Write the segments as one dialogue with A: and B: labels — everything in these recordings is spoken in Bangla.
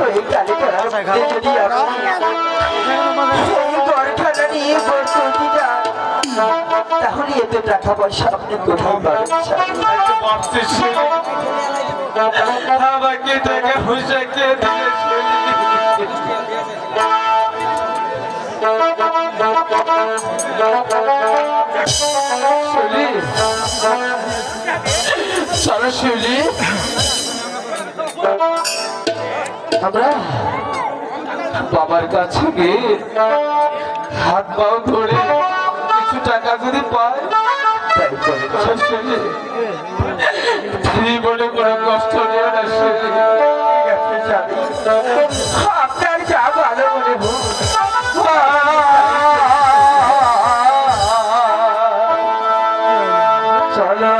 A: ওই কালীতলা যদি এই গড়খানা নিয়ে বসতি যান তাহলে এত টাকা পয়সা আপনি কোথায় পাবেন?
B: আমাকে টাকা পয়সা কে দিয়েছে?
A: চলো শিউলি, আমরা বাবার কাছে গিয়ে হাত পাও ধরে কিছু টাকা যদি পাই তাই করে শিউলি। জীবনে কোনো কষ্ট নিয়ে না শিউলি, আপনার যা ভালো মনে হোক। চলো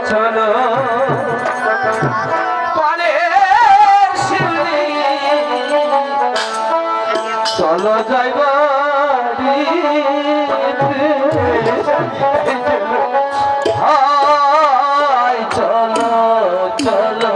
A: চলো চলো যাইব চলো চলো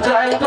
A: চলো যাইব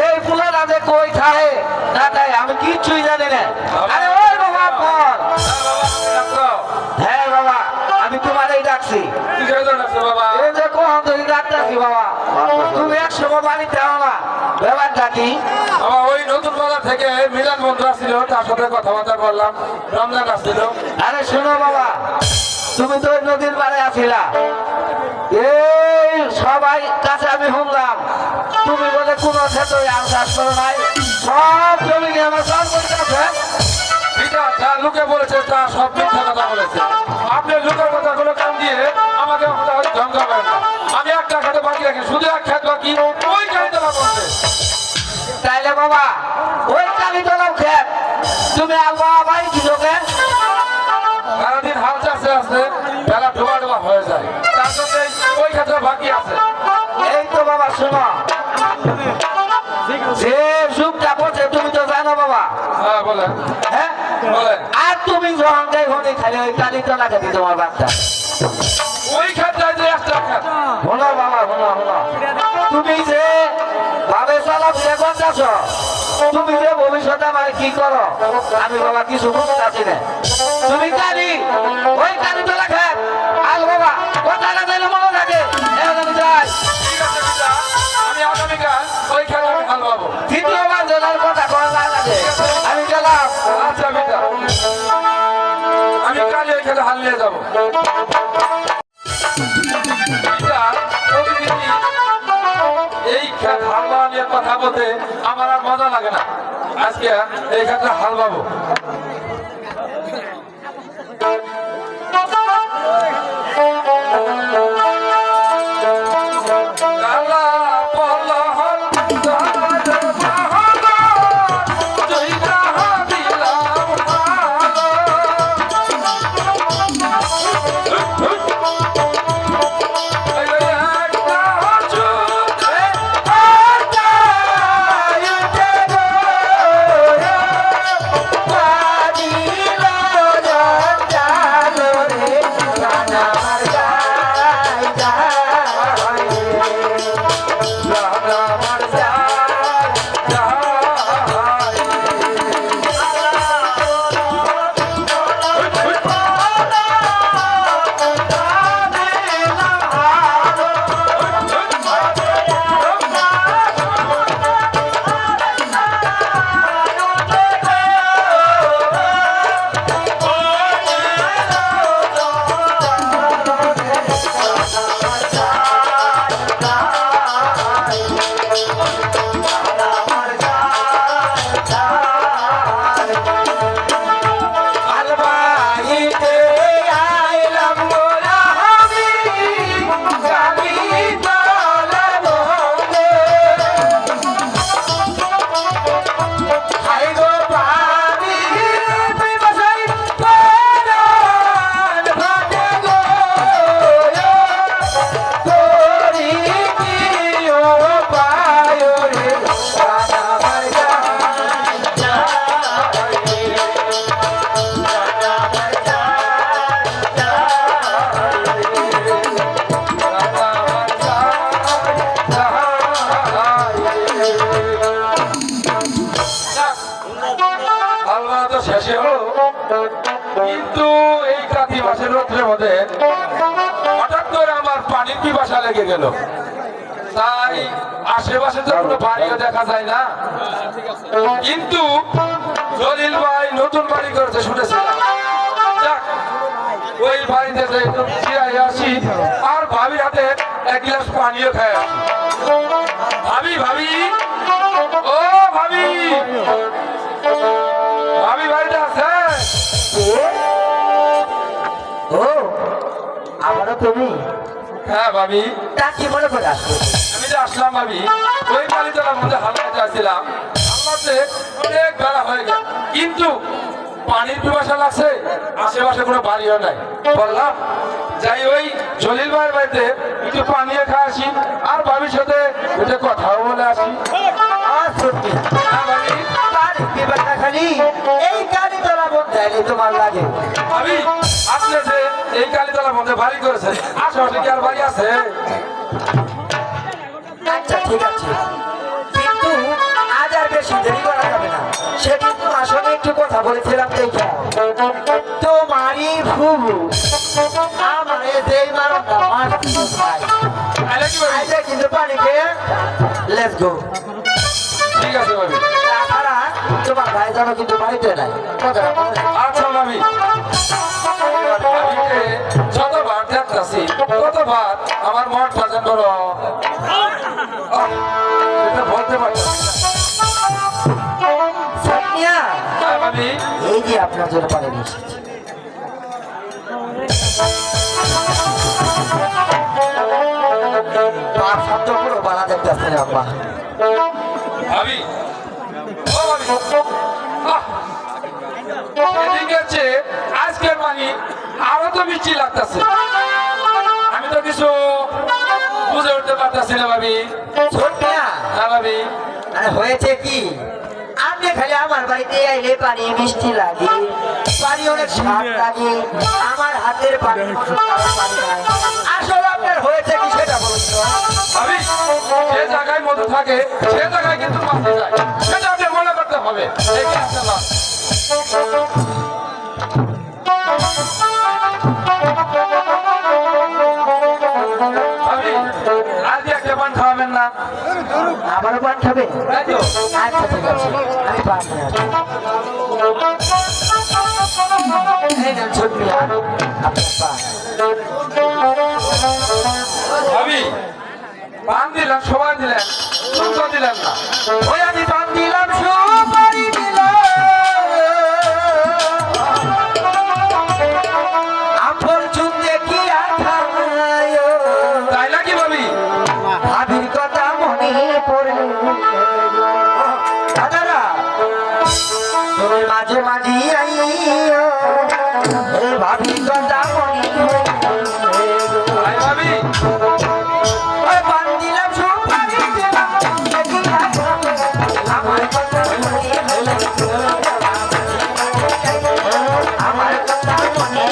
A: এই ফুলা রাজে কই খায় না তাই আমি কিচ্ছুই জানি না। আরে ওই বাবা, হ্যাঁ বাবা, আমি তোমারই ডাকছি। এই যে কোন ডাকছি বাবা, তুমি এক সময় বাড়িতে আমার ব্যাপারটা কি?
B: ওই নতুন বাজার থেকে মিলন বন্ধু আসছিল, তার সাথে কথাবার্তা বললাম, রমজান আসছিল।
A: আরে শোনো বাবা, তুমি তো ওই নদীর পাড়ে আছিলা, এই সবাই কাছে আমি শুনলাম তুমি বলে কোনো ক্ষেত্রে চাষ করো নাই, সব জমি নিয়ে আমার চাষ করতে আছে।
B: যা লোকে বলেছে তা সব মিথ্যা কথা বলেছে। আপনি লোকের কথাগুলো কান দিয়ে আমাকে ধ্বংস করেন না। আমি একটা খেতে বাকি রাখি, শুধু এক খেত বাকি, ওই কালীতলা বলছে।
A: তাইলে বাবা ওই কালীতলাও খেত তুমি আলবা বাড়ি কিলোকে
B: সারাদিন হাল চাষে আছে, বেলা ডোবা ডোবা হয়ে যায়, তার জন্য ওই ক্ষেত্রে বাকি আছে।
A: এই তো বাবা শোনো, যে যুগটা পড়ছে তুমি তো জানো বাবা।
B: হ্যাঁ বলেন,
A: হ্যাঁ
B: বলেন।
A: আর তুমি যখন যাই হলে খালি ওই কালীতলা খেতে তোমার বাচ্চা
B: ওই ক্ষেত্রে যে একটা খেত।
A: হলো বাবা, হলো হলো, তুমি যে ভাবে চলাফেরা করতেছ, তুমি যে ভবিষ্যতে আমার কি করো আমি বাবা কিছু বুঝতেছি না। তুমি কালি ওই কালীতলা খেত আল বাবা কথা না জানলে মনে থাকে এখন আমি যাই।
B: ঠিক আছে পিতা, আমি আগামীকাল ওই খেলা আমি হাল পাবো।
A: দ্বিতীয়বার জেলার কথা করা না লাগে আমি গেলাম।
B: আচ্ছা পিতা, আমি কালই ওই খেলা হাল নিয়ে যাবো। এই খেত হালবা নিয়ে কথা বলতে আমার আর মজা লাগে না। আজকে এই ক্ষেত্রে হাল পাবো। শেষে হলো, কিন্তু এই কাতি মাসের রোদ্রের মধ্যে হঠাৎ করে আমার পানির পিপাসা লেগে গেল। তাই আশেপাশে তো কোনো বাড়িও দেখা যায় না, কিন্তু জলিল ভাই নতুন বাড়ি করেছে শুনেছিলাম। যাক, ওই বাড়িতে যে একটু ফিরে আসি আর ভাবির হাতে এক গ্লাস পানিও খাই আসি। ভাবি ভাবি, ও ভাবি, ভাবি বাড়িতে আছে?
A: ও আমারও তুমি
B: হ্যাঁ ভাবি,
A: তা কি মনে করে আসবে?
B: আমি যে আসলাম ভাবি, ওই বাড়িটার মধ্যে হালকাতে আসছিলাম, হালকাতে অনেক বেলা হয়ে গেল, কিন্তু পানির পিপাসা লাগছে, আশেপাশে কোনো বাড়িও নাই। বললাম যাই ওই জলিল ভাইয়ের বাড়িতে একটু পানিও খাই আসি আর ভাবির সাথে একটু কথাও বলে আসি।
A: আর সত্যি
B: হ্যাঁ ভাবি,
A: পানি পিপাসা খালি এই গাড়ি তোলা বন্ধ তোমার লাগে।
B: ভাবি আপনি যে এই কালীতলার মধ্যে বাড়ি করেছেন, আশেপাশে কি আর বাড়ি আছে?
A: আচ্ছা ঠিক আছে, কিন্তু আজ আর বেশি দেরি করা যাবে না। সেদিন তোমার সঙ্গে একটু কথা বলেছিলাম দেখে তোমারই ফুবু আমার যেই মারণটা মারছি ভাই,
B: তাহলে কি ভাবি?
A: আজকে কিন্তু পানি খেয়ে লেটস গো।
B: ঠিক আছে ভাবি।
A: তাছাড়া তোমার ভাই জানো কিন্তু বাড়িতে নাই, কথাটা মনে রাখো।
B: আচ্ছা ভাবি, ভাবিকে যতবার দেখতেছি ততবার আমার মনটা যেন এটা বলতে পারছি না।
A: সামিয়া,
B: হ্যাঁ ভাবি,
A: এই যে আপনার জন্য পানি নিয়ে এসেছি। বাপ শব্দ পুরো বানা দেখতে আসছে রে আব্বা।
B: ভাবি, ও ভাবি, আহ, এদিকে হচ্ছে আজকের পানি আরো তো মিষ্টি লাগতেছে, আমি তো কিছু বুঝে উঠতে পারতেছি না ভাবি।
A: সামিয়া,
B: হ্যাঁ ভাবি,
A: আরে হয়েছে কি, আপনি খালি আমার বাড়িতে আইলে পানি মিষ্টি লাগে, পানি অনেক স্বাদ লাগে, আমার হাতের পানি পানি নাই। আসলে আপনার হয়েছে কি সেটা বলুন তো।
B: ভাবি যে জায়গায় মধু থাকে সে জায়গায় কিন্তু মাছ যায়, সেটা আপনি মনে করতে হবে। এই যে আসলাম। ভাবি আজকে একটা পান খাওয়াবেন না?
A: আমারও পান খাবে?
B: তাই তো?
A: আচ্ছা ঠিক আছে, আমি পান নিয়ে আসছি। এই নেন ছোট মিয়া, আপনার পান।
B: ভাবি পান দিলেন, সবাই দিলেন, শুনতে দিলেন না।
A: ওই আমি পান দিলাম, সুপারি দিলাম, আপন চুন দেখি আর খায়,
B: তাই নাকি ভাবি?
A: ভাবির কথা মনে পড়ে। দাদারা তুমি মাঝে মাঝে আইও, এই ভাবির কথা মনে পড়ে।
B: তাই ভাবি,
A: ওই পান দিলাম, সুপারি দিলাম, দেখি আর খায়, আমার কথা মনে পড়ে। আমার কথা মনে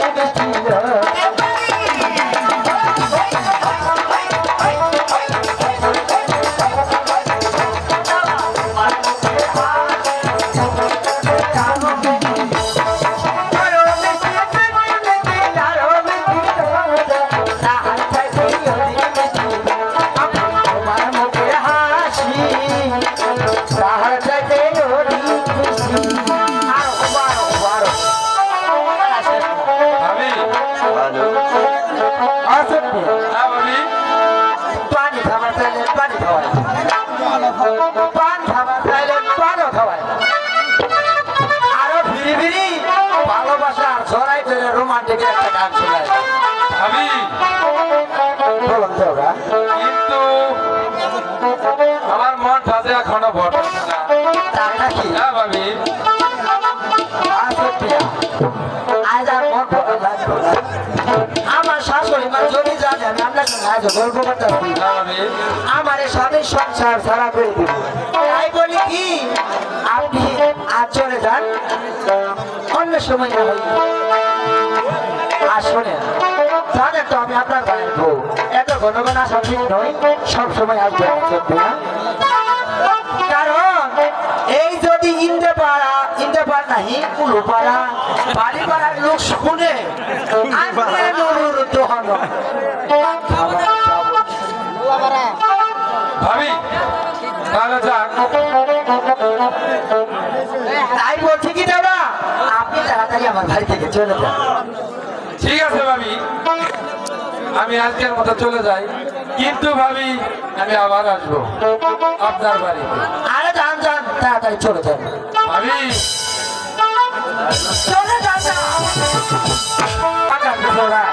A: মিষ্টি রোদ
B: ভাবি হ্যাঁ ভাবি
A: পানি খাবার চাইলে পানি খাওয়ায় পান খাবার চাইলে পানও খাওয়ায় আরো ফিরি ফিরি ভালোবাসার ছড়াই ধরে রোমান্টিক একটা গান শোনায়
B: ভাবি
A: বলুন তো ওরা
B: কিন্তু আমার মনটা যে এখনো ভরছে না
A: তাই নাকি
B: হ্যাঁ ভাবি
A: আজ আর মন ভালো লাগবে না। আমার শাশুড়ি মা যদি জানে আমি আপনার সঙ্গে আজ গল্প করতেছি
B: হ্যাঁ ভাবি
A: আমার এই স্বামী সংসার ছাড়া করে দিব তাই বলি কি আপনি আজ চলে যান অন্য সময় না হই আর শোনেন জানেন তো আমি আপনার ভাইয়ের বউ এত ঘন ঘন আসা ঠিক নয় সব সময় আসবে সত্যি না কারণ এই যদি ইন্দে পাড়া নাহি কুলু পাড়া বাড়ি পাড়ার লোক শুনে আনবে নুরুর দোহানো
B: ভাবি তাহলে যাক
A: তাই বলছি কি দাদা আপনি তাড়াতাড়ি আমার বাড়ি থেকে চলে যান
B: ঠিক আছে ভাবি আমি আজকের মতো চলে যাই কিন্তু ভাবি আমি আবার আসবো আপনার বাড়িতে
A: আরে যান যান তাড়াতাড়ি চলে যান
B: ভাবি
A: চলে যান না। পাকার ওরা।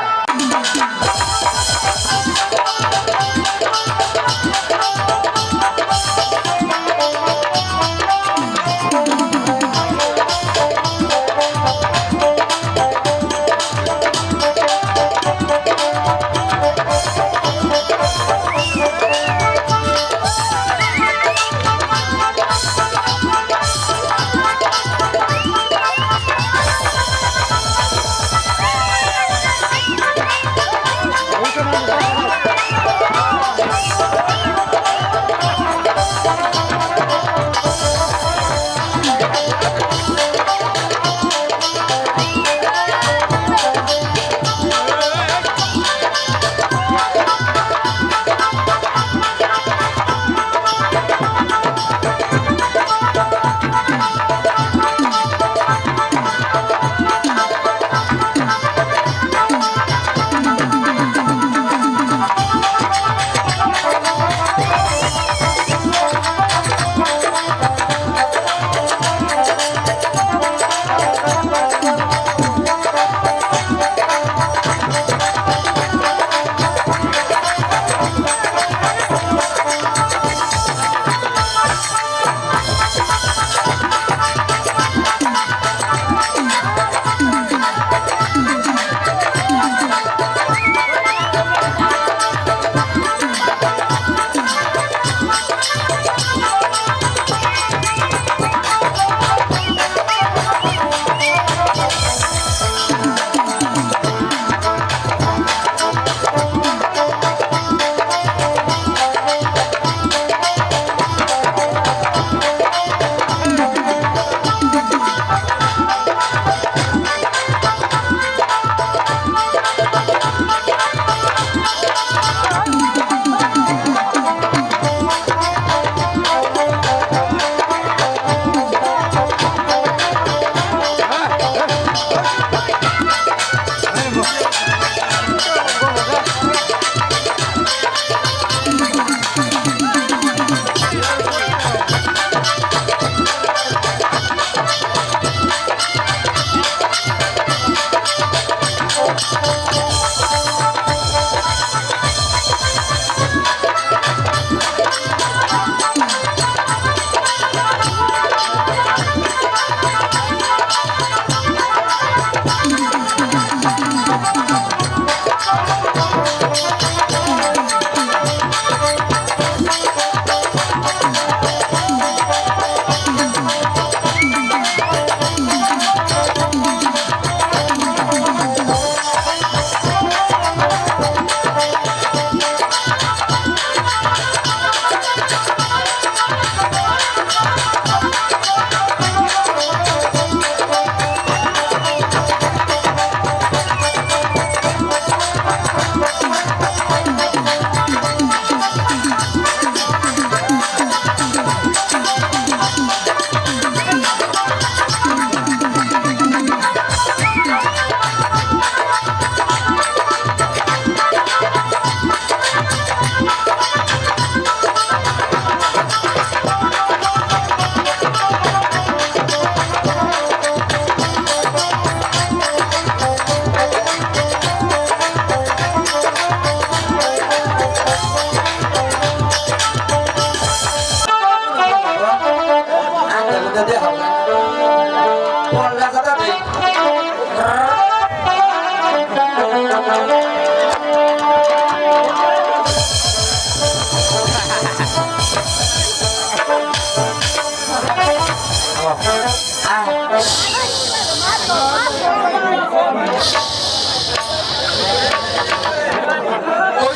B: ওই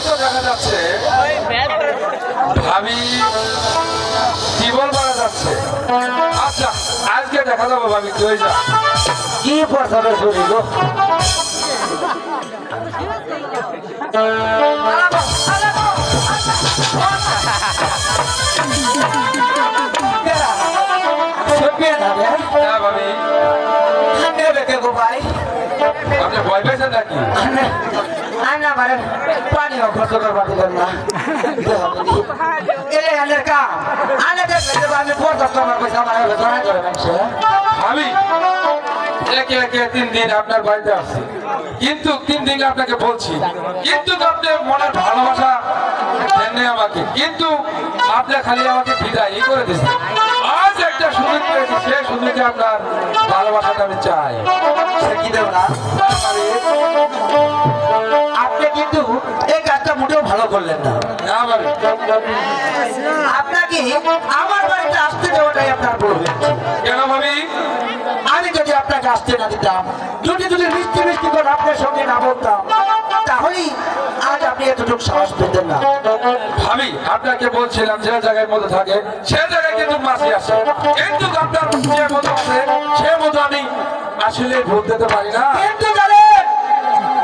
B: তো দেখা যাচ্ছে ভাবি জীবন মারা যাচ্ছে। আচ্ছা আজকে দেখা যাবো ভাবি কি হয়ে যায়।
A: কি প্রস্তাবের চুরি গো
B: হ্যাঁ ভাবি
A: ভাই
B: আপনি ভয় পেয়েছেন নাকি?
A: আনা মানে পানিও খরচ করবার দিলেন না এলে আনের কাম আনে দেখলে আমি পর্যাপ্ত আমার পয়সা আমার ধরা করে মানছে
B: ভাবি একে একে 3 দিন আপনার বাড়িতে আসছি, কিন্তু 3 দিন আপনাকে বলছি, কিন্তু আপনি মনের ভালোবাসা দেন নাই আমাকে, কিন্তু আপনি খালি আমাকে বিদায় করে দিয়েছেন। আজ একটা সুযোগ পেয়েছি, সেই সুযোগে আপনার ভালোবাসাটা আমি চাই।
A: সে কি দেব না আপনি কিন্তু এই কাজটা মোটেও ভালো করলেন না।
B: না ভাবি
A: আপনাকে আমার বাড়িতে আসতে দেওয়াটাই আপনার ভুল হয়েছে।
B: কেন ভাবি?
A: আমি যদি আপনাকে আসতে না দিতাম, যদি মিষ্টি মিষ্টি করে আপনার সঙ্গে না বলতাম, তাহলেই আজ আপনি এতটুকু সাহস পেতেন না।
B: ভাবি আপনাকে বলছিলাম যে জায়গায় মতো থাকে সে জায়গায় কিন্তু মাছি আসে, কিন্তু আপনার যে মতো আছে সে মতো আমি আসলে বলতে তো পারি না।
A: কিন্তু জানেন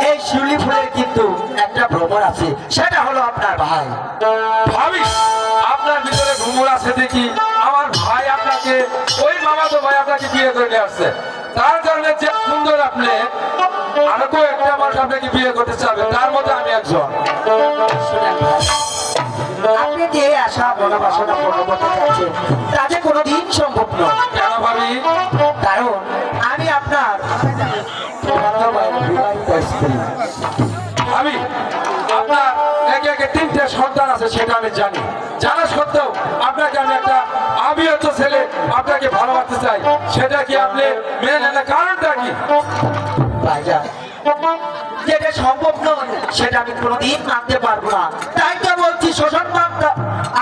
A: এই শিউলি ফুলের কিন্তু একটা ভ্রমণ আছে, সেটা হলো আপনার ভাই।
B: ভাবি আপনার ভিতরে ঘুমুর আছে দেখি আমার ভাই আপনাকে ওই মামাতো ভাই আপনাকে বিয়ে করে নিয়ে আসছে, তার কারণে যে সুন্দর আপনি আরো একটা মানুষ আপনাকে বিয়ে করতে চাবে, তার মধ্যে আমি একজন।
A: শুনেন ভাই, আপনি যে আশা মনোবাসনা পূর্ণ করতে চাচ্ছেন তাতে কোনোদিন সম্ভব নয়।
B: কেন ভাবি?
A: কারণ আমি আপনার প্রধান ভাইয়ের বিবাহিত স্ত্রী।
B: ভাবি আপনার একে একে 3টে সন্তান আছে সেটা আমি জানি, জানা সত্ত্বেও আপনাকে আমি একটা আবিহত ছেলে আপনাকে ভালোবাসতে চাই, সেটা কি আপনি মেনে নেন না? কারণটা কি?
A: ভাইজান, যেটা সম্ভব নয় সেটা আমি কোনোদিন মানতে পারবো না, তাই তো বলছি শোষণ মাত্রা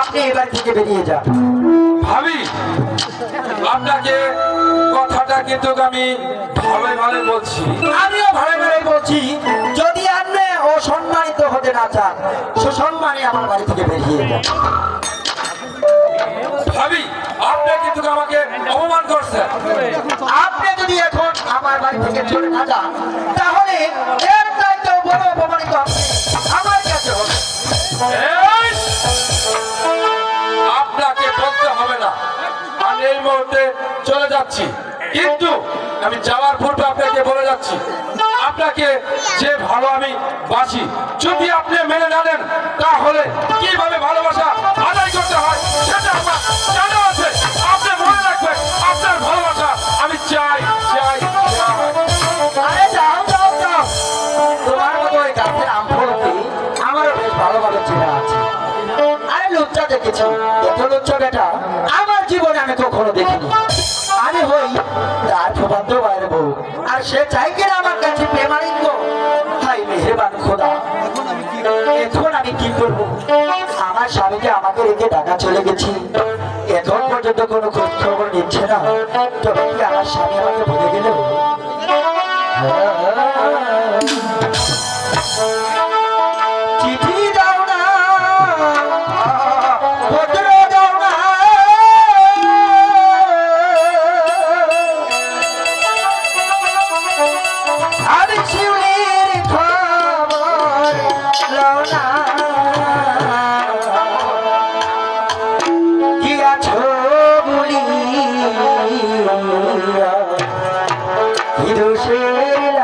A: আপনি এবার থেকে বেরিয়ে যান।
B: ভাবি আপনাকে কথাটা কিন্তু আমি ভালোই ভালোই বলছি।
A: আমিও ভালো ভালো বলছি, যদি আপনি অসম্মানিত হতে না চান, সুসম্মানে আমার বাড়ি থেকে বেরিয়ে যান।
B: ভাবি আপনি কিন্তু আমাকে অপমান করছেন।
A: আপনি যদি এখন আমার বাড়ি থেকে চলে না যান, তাহলে এর চাইতেও বড় অপমানিত আপনি আমার কাছে হবে।
B: এই! আপনাকে বলতে হবে না, আমি এই মুহূর্তে চলে যাচ্ছি, কিন্তু আমি যাওয়ার পূর্বে আপনাকে বলে যাচ্ছি আপনাকে যে ভালো আমি বাসি, যদি আপনি মেনে না নেন তাহলে কিভাবে ভালোবাসা আদায় করতে হয় সেটা আমার জানা আছে। আপনি মনে রাখবেন আপনার ভালোবাসা আমি চাই চাই চাই।
A: আরে যাও যাও যাও, তোমার মতো ওই গাছের আম ফলতে আমারও বেশ ভালো ভালো চেনা আছে। আরে লুচ্চা দেখেছি, এত লুচ্চা বেটা আমার জীবনে আমি কখনো দেখিনি। আমি হই তার প্রবাদ্য বাইরে বউ, আর সে চাই কিনা আমার কাছে প্রেমালিঙ্গ। হাই মেহেরবান খোদা, এখন আমি কি করবো? আমার স্বামীকে আমাকে রেখে ঢাকা চলে গেছি, এখন পর্যন্ত কোনো খোঁজ খবর নিচ্ছে না। তবে কি আমার স্বামী আমাকে ভুলে গেল? চিঠি দাও না, পত্র দাও না, আমি শিউলির খবর লও না। কি আছো বলিয়া কি দোষের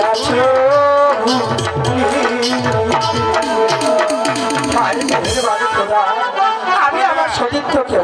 A: আছো আমি আমার সতীর্থকে